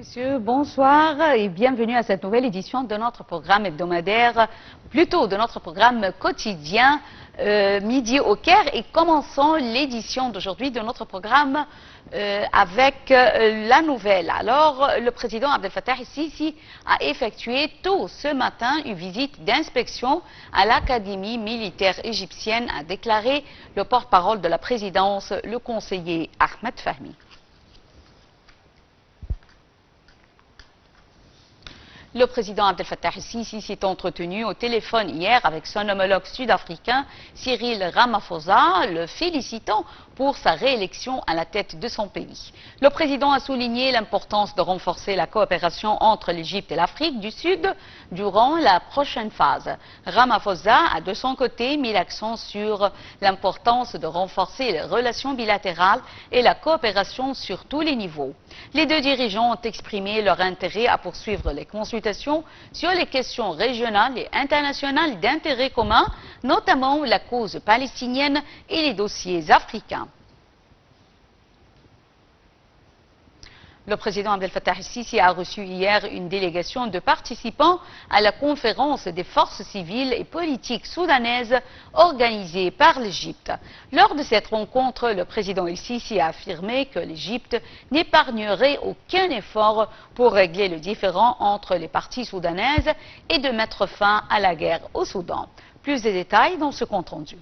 Monsieur, bonsoir et bienvenue à cette nouvelle édition de notre programme hebdomadaire, plutôt de notre programme quotidien Midi au Caire. Et commençons l'édition d'aujourd'hui de notre programme avec la nouvelle. Alors, le président Abdel Fattah el-Sisi a effectué tôt ce matin une visite d'inspection à l'Académie militaire égyptienne, a déclaré le porte-parole de la présidence, le conseiller Ahmed Fahmy. Le président Abdel Fattah el-Sisi s'est entretenu au téléphone hier avec son homologue sud-africain Cyril Ramaphosa, le félicitant pour sa réélection à la tête de son pays. Le président a souligné l'importance de renforcer la coopération entre l'Égypte et l'Afrique du Sud durant la prochaine phase. Ramaphosa a de son côté mis l'accent sur l'importance de renforcer les relations bilatérales et la coopération sur tous les niveaux. Les deux dirigeants ont exprimé leur intérêt à poursuivre les consultations sur les questions régionales et internationales d'intérêt commun, notamment la cause palestinienne et les dossiers africains. Le président Abdel Fattah el-Sisi a reçu hier une délégation de participants à la conférence des forces civiles et politiques soudanaises organisée par l'Égypte. Lors de cette rencontre, le président el-Sisi a affirmé que l'Égypte n'épargnerait aucun effort pour régler le différend entre les parties soudanaises et de mettre fin à la guerre au Soudan. Plus de détails dans ce compte-rendu.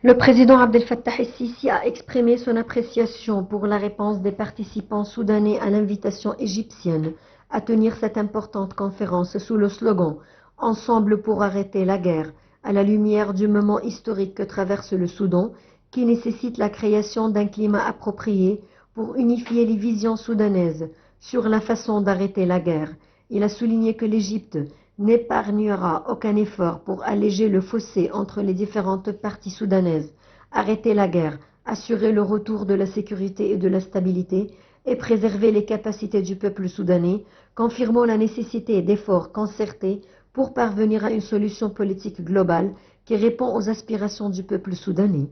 Le président Abdel Fattah el-Sisi a exprimé son appréciation pour la réponse des participants soudanais à l'invitation égyptienne à tenir cette importante conférence sous le slogan « Ensemble pour arrêter la guerre » à la lumière du moment historique que traverse le Soudan, qui nécessite la création d'un climat approprié pour unifier les visions soudanaises sur la façon d'arrêter la guerre. Il a souligné que l'Égypte n'épargnera aucun effort pour alléger le fossé entre les différentes parties soudanaises, arrêter la guerre, assurer le retour de la sécurité et de la stabilité et préserver les capacités du peuple soudanais, confirmant la nécessité d'efforts concertés pour parvenir à une solution politique globale qui répond aux aspirations du peuple soudanais.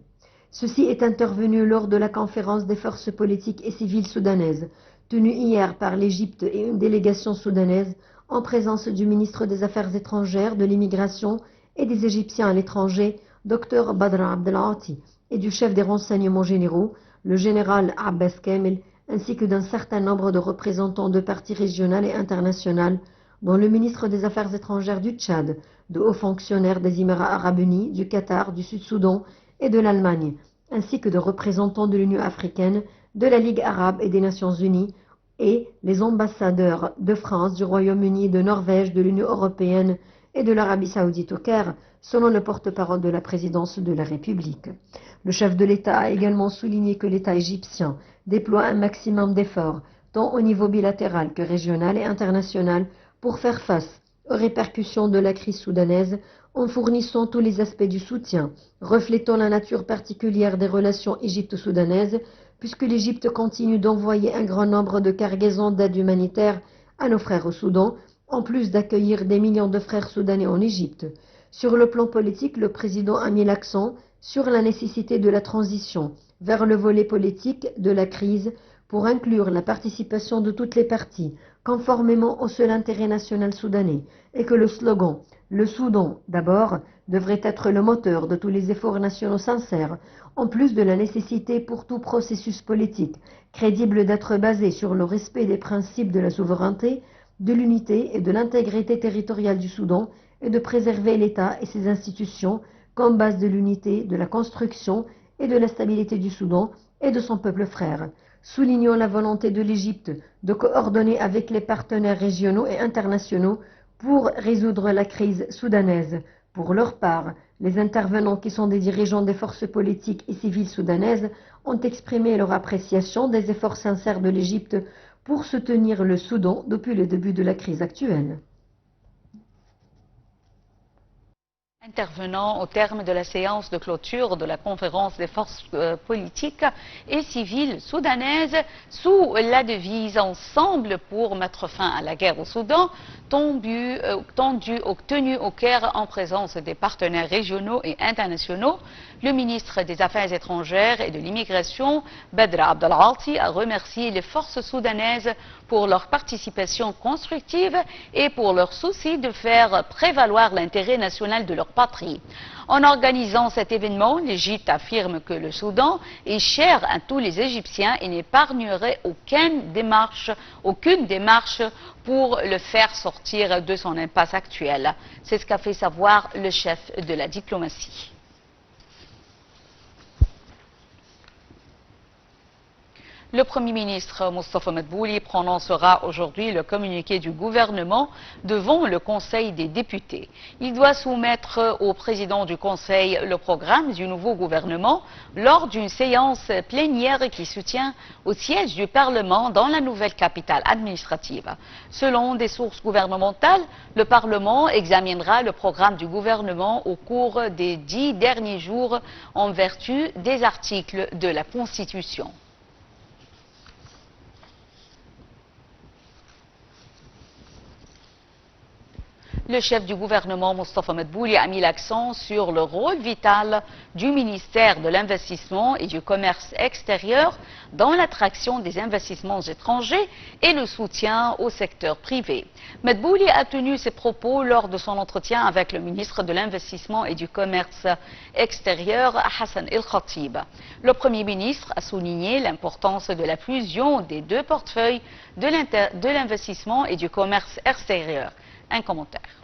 Ceci est intervenu lors de la conférence des forces politiques et civiles soudanaises, tenue hier par l'Égypte et une délégation soudanaise en présence du ministre des Affaires étrangères, de l'immigration et des Égyptiens à l'étranger, Dr Badr Abdelati, et du chef des renseignements généraux, le général Abbas Kamel, ainsi que d'un certain nombre de représentants de partis régionaux et internationaux, dont le ministre des Affaires étrangères du Tchad, de hauts fonctionnaires des Émirats arabes unis, du Qatar, du Sud-Soudan et de l'Allemagne, ainsi que de représentants de l'Union africaine, de la Ligue arabe et des Nations unies, et les ambassadeurs de France, du Royaume-Uni, de Norvège, de l'Union européenne et de l'Arabie saoudite au Caire, selon le porte-parole de la présidence de la République. Le chef de l'État a également souligné que l'État égyptien déploie un maximum d'efforts, tant au niveau bilatéral que régional et international, pour faire face aux répercussions de la crise soudanaise, en fournissant tous les aspects du soutien, reflétant la nature particulière des relations égypto-soudanaises, puisque l'Égypte continue d'envoyer un grand nombre de cargaisons d'aide humanitaire à nos frères au Soudan, en plus d'accueillir des millions de frères soudanais en Égypte. Sur le plan politique, le président a mis l'accent sur la nécessité de la transition vers le volet politique de la crise pour inclure la participation de toutes les parties, conformément au seul intérêt national soudanais, et que le slogan « Le Soudan d'abord » devrait être le moteur de tous les efforts nationaux sincères, en plus de la nécessité pour tout processus politique crédible d'être basé sur le respect des principes de la souveraineté, de l'unité et de l'intégrité territoriale du Soudan, et de préserver l'État et ses institutions comme base de l'unité, de la construction et de la stabilité du Soudan et de son peuple frère. Soulignons la volonté de l'Égypte de coordonner avec les partenaires régionaux et internationaux pour résoudre la crise soudanaise. Pour leur part, les intervenants qui sont des dirigeants des forces politiques et civiles soudanaises ont exprimé leur appréciation des efforts sincères de l'Égypte pour soutenir le Soudan depuis le début de la crise actuelle. Intervenant au terme de la séance de clôture de la conférence des forces politiques et civiles soudanaises sous la devise Ensemble pour mettre fin à la guerre au Soudan, tenue au Caire en présence des partenaires régionaux et internationaux, le ministre des Affaires étrangères et de l'immigration, Badr Abdel-Ati, a remercié les forces soudanaises pour leur participation constructive et pour leur souci de faire prévaloir l'intérêt national de leur patrie. En organisant cet événement, l'Égypte affirme que le Soudan est cher à tous les Égyptiens et n'épargnerait aucune démarche pour le faire sortir de son impasse actuelle. C'est ce qu'a fait savoir le chef de la diplomatie. Le Premier ministre Moustapha Madbouli prononcera aujourd'hui le communiqué du gouvernement devant le Conseil des députés. Il doit soumettre au président du Conseil le programme du nouveau gouvernement lors d'une séance plénière qui se tient au siège du Parlement dans la nouvelle capitale administrative. Selon des sources gouvernementales, le Parlement examinera le programme du gouvernement au cours des 10 derniers jours en vertu des articles de la Constitution. Le chef du gouvernement, Moustapha Madbouli, a mis l'accent sur le rôle vital du ministère de l'Investissement et du Commerce extérieur dans l'attraction des investissements étrangers et le soutien au secteur privé. Madbouli a tenu ses propos lors de son entretien avec le ministre de l'Investissement et du Commerce extérieur, Hassan El-Khatib. Le Premier ministre a souligné l'importance de la fusion des deux portefeuilles de l'investissement et du commerce extérieur. Un commentaire.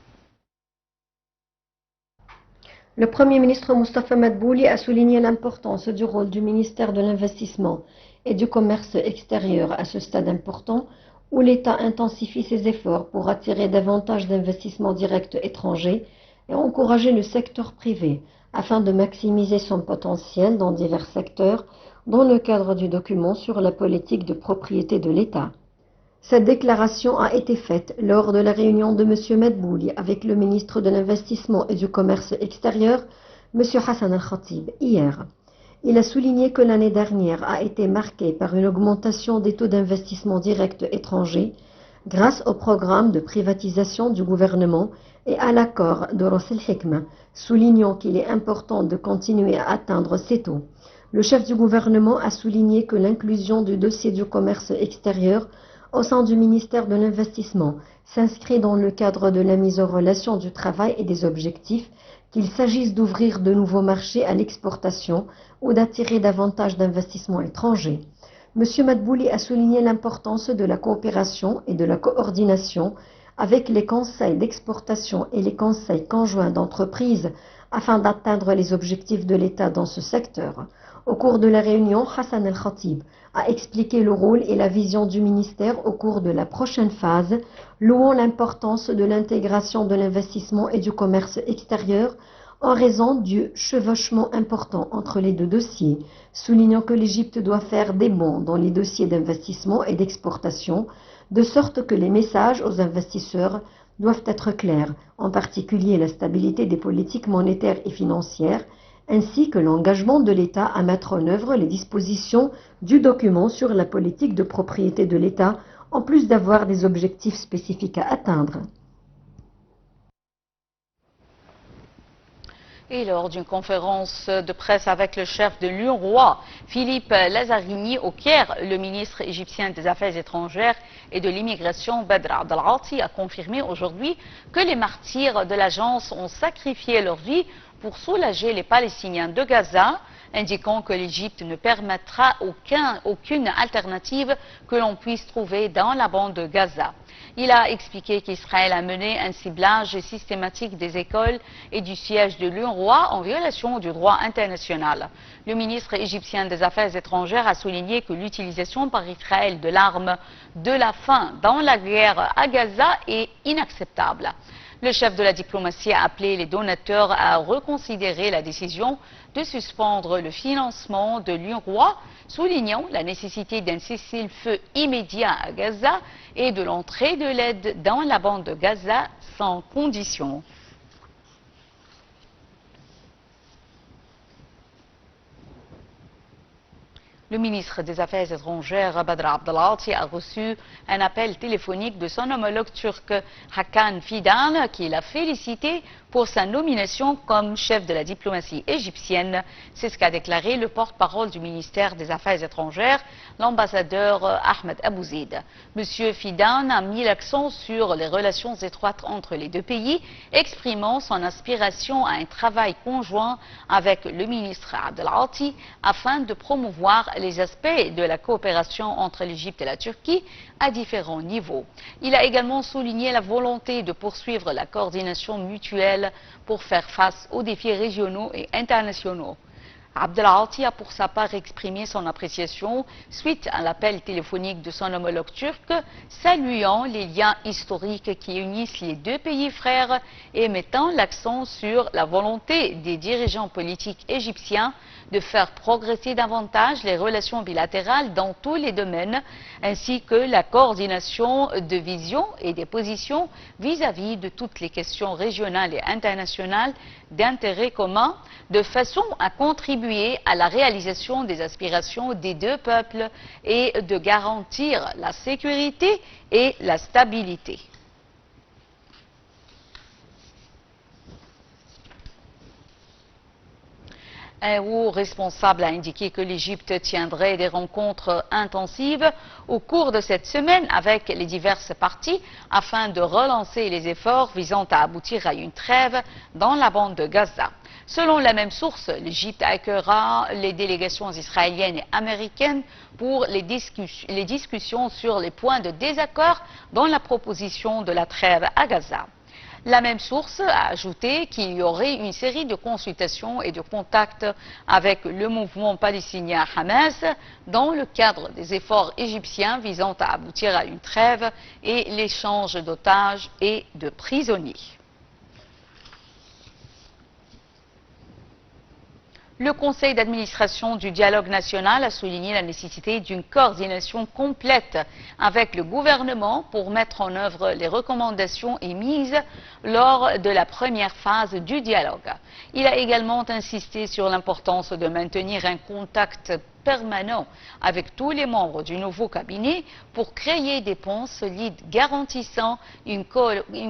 Le Premier ministre Moustapha Madbouli a souligné l'importance du rôle du ministère de l'Investissement et du Commerce extérieur à ce stade important où l'État intensifie ses efforts pour attirer davantage d'investissements directs étrangers et encourager le secteur privé afin de maximiser son potentiel dans divers secteurs dans le cadre du document sur la politique de propriété de l'État. Cette déclaration a été faite lors de la réunion de M. Madbouli avec le ministre de l'Investissement et du Commerce extérieur, M. Hassan El-Khatib, hier. Il a souligné que l'année dernière a été marquée par une augmentation des taux d'investissement direct étrangers grâce au programme de privatisation du gouvernement et à l'accord de Ras el-Hikma, soulignant qu'il est important de continuer à atteindre ces taux. Le chef du gouvernement a souligné que l'inclusion du dossier du commerce extérieur au sein du ministère de l'Investissement s'inscrit dans le cadre de la mise en relation du travail et des objectifs, qu'il s'agisse d'ouvrir de nouveaux marchés à l'exportation ou d'attirer davantage d'investissements étrangers. M. Madbouli a souligné l'importance de la coopération et de la coordination avec les conseils d'exportation et les conseils conjoints d'entreprise afin d'atteindre les objectifs de l'État dans ce secteur. Au cours de la réunion, Hassan El-Khatib a expliqué le rôle et la vision du ministère au cours de la prochaine phase, louant l'importance de l'intégration de l'investissement et du commerce extérieur en raison du chevauchement important entre les deux dossiers, soulignant que l'Égypte doit faire des bonds dans les dossiers d'investissement et d'exportation, de sorte que les messages aux investisseurs doivent être clairs, en particulier la stabilité des politiques monétaires et financières, ainsi que l'engagement de l'État à mettre en œuvre les dispositions du document sur la politique de propriété de l'État, en plus d'avoir des objectifs spécifiques à atteindre. Et lors d'une conférence de presse avec le chef de l'UNRWA, Philippe Lazzarini au Caire, le ministre égyptien des Affaires étrangères et de l'immigration, Badr Abdel-Ati, a confirmé aujourd'hui que les martyrs de l'agence ont sacrifié leur vie pour soulager les Palestiniens de Gaza, indiquant que l'Égypte ne permettra aucune alternative que l'on puisse trouver dans la bande de Gaza. Il a expliqué qu'Israël a mené un ciblage systématique des écoles et du siège de l'UNRWA en violation du droit international. Le ministre égyptien des Affaires étrangères a souligné que l'utilisation par Israël de l'arme de la faim dans la guerre à Gaza est inacceptable. Le chef de la diplomatie a appelé les donateurs à reconsidérer la décision de suspendre le financement de l'UNRWA, soulignant la nécessité d'un cessez-le-feu immédiat à Gaza et de l'entrée de l'aide dans la bande de Gaza sans condition. Le ministre des Affaires étrangères, Badr Abdelalty, a reçu un appel téléphonique de son homologue turc Hakan Fidan, qui l'a félicité pour sa nomination comme chef de la diplomatie égyptienne. C'est ce qu'a déclaré le porte-parole du ministère des Affaires étrangères, l'ambassadeur Ahmed Abouzid. Monsieur Fidan a mis l'accent sur les relations étroites entre les deux pays, exprimant son aspiration à un travail conjoint avec le ministre Abdelalty afin de promouvoir les aspects de la coopération entre l'Égypte et la Turquie à différents niveaux. Il a également souligné la volonté de poursuivre la coordination mutuelle pour faire face aux défis régionaux et internationaux. Abdelalty a pour sa part exprimé son appréciation suite à l'appel téléphonique de son homologue turc, saluant les liens historiques qui unissent les deux pays frères et mettant l'accent sur la volonté des dirigeants politiques égyptiens de faire progresser davantage les relations bilatérales dans tous les domaines, ainsi que la coordination de visions et des positions vis-à-vis de toutes les questions régionales et internationales d'intérêt commun, de façon à contribuer à la réalisation des aspirations des deux peuples et de garantir la sécurité et la stabilité. Un haut responsable a indiqué que l'Égypte tiendrait des rencontres intensives au cours de cette semaine avec les diverses parties afin de relancer les efforts visant à aboutir à une trêve dans la bande de Gaza. Selon la même source, l'Égypte accueillera les délégations israéliennes et américaines pour les discussions sur les points de désaccord dans la proposition de la trêve à Gaza. La même source a ajouté qu'il y aurait une série de consultations et de contacts avec le mouvement palestinien Hamas dans le cadre des efforts égyptiens visant à aboutir à une trêve et l'échange d'otages et de prisonniers. Le conseil d'administration du dialogue national a souligné la nécessité d'une coordination complète avec le gouvernement pour mettre en œuvre les recommandations émises lors de la première phase du dialogue. Il a également insisté sur l'importance de maintenir un contact permanent avec tous les membres du nouveau cabinet pour créer des ponts solides garantissant une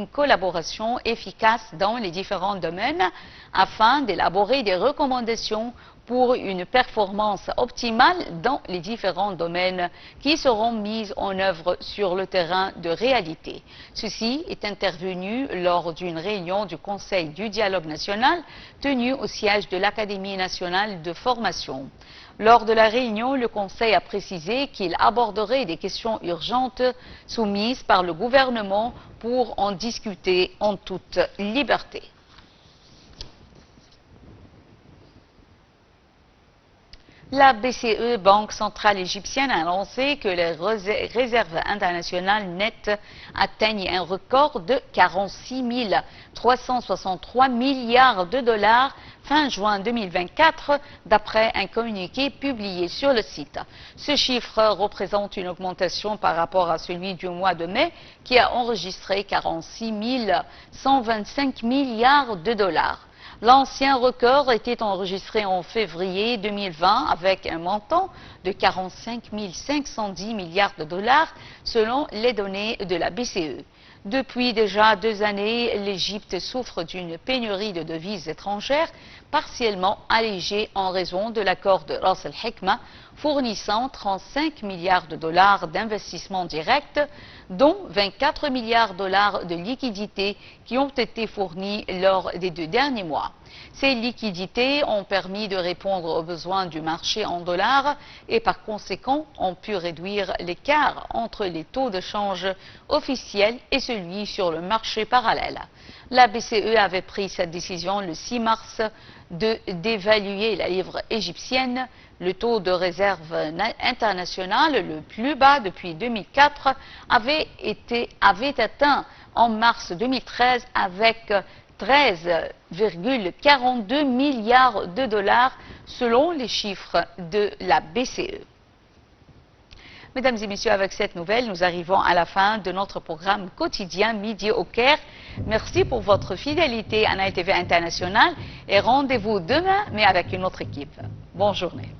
collaboration efficace dans les différents domaines afin d'élaborer des recommandations pour une performance optimale dans les différents domaines qui seront mises en œuvre sur le terrain de réalité. Ceci est intervenu lors d'une réunion du Conseil du dialogue national tenue au siège de l'Académie nationale de formation. Lors de la réunion, le Conseil a précisé qu'il aborderait des questions urgentes soumises par le gouvernement pour en discuter en toute liberté. La BCE, Banque centrale égyptienne, a annoncé que les réserves internationales nettes atteignent un record de 46 363 milliards de dollars fin juin 2024, d'après un communiqué publié sur le site. Ce chiffre représente une augmentation par rapport à celui du mois de mai, qui a enregistré 46 125 milliards de dollars. L'ancien record était enregistré en février 2020 avec un montant de 45 510 milliards de dollars selon les données de la BCE. Depuis déjà 2 années, l'Égypte souffre d'une pénurie de devises étrangères partiellement allégée en raison de l'accord de Ras el-Hikma fournissant 35 milliards de dollars d'investissements directs, dont 24 milliards de dollars de liquidités qui ont été fournis lors des 2 derniers mois. Ces liquidités ont permis de répondre aux besoins du marché en dollars et par conséquent ont pu réduire l'écart entre les taux de change officiels et celui sur le marché parallèle. La BCE avait pris cette décision le 6 mars d'évaluer la livre égyptienne. Le taux de réserve international le plus bas depuis 2004 avait atteint en mars 2013 avec 13,42 milliards de dollars selon les chiffres de la BCE. Mesdames et messieurs, avec cette nouvelle, nous arrivons à la fin de notre programme quotidien Midi au Caire. Merci pour votre fidélité à Nile TV International et rendez-vous demain, mais avec une autre équipe. Bonne journée.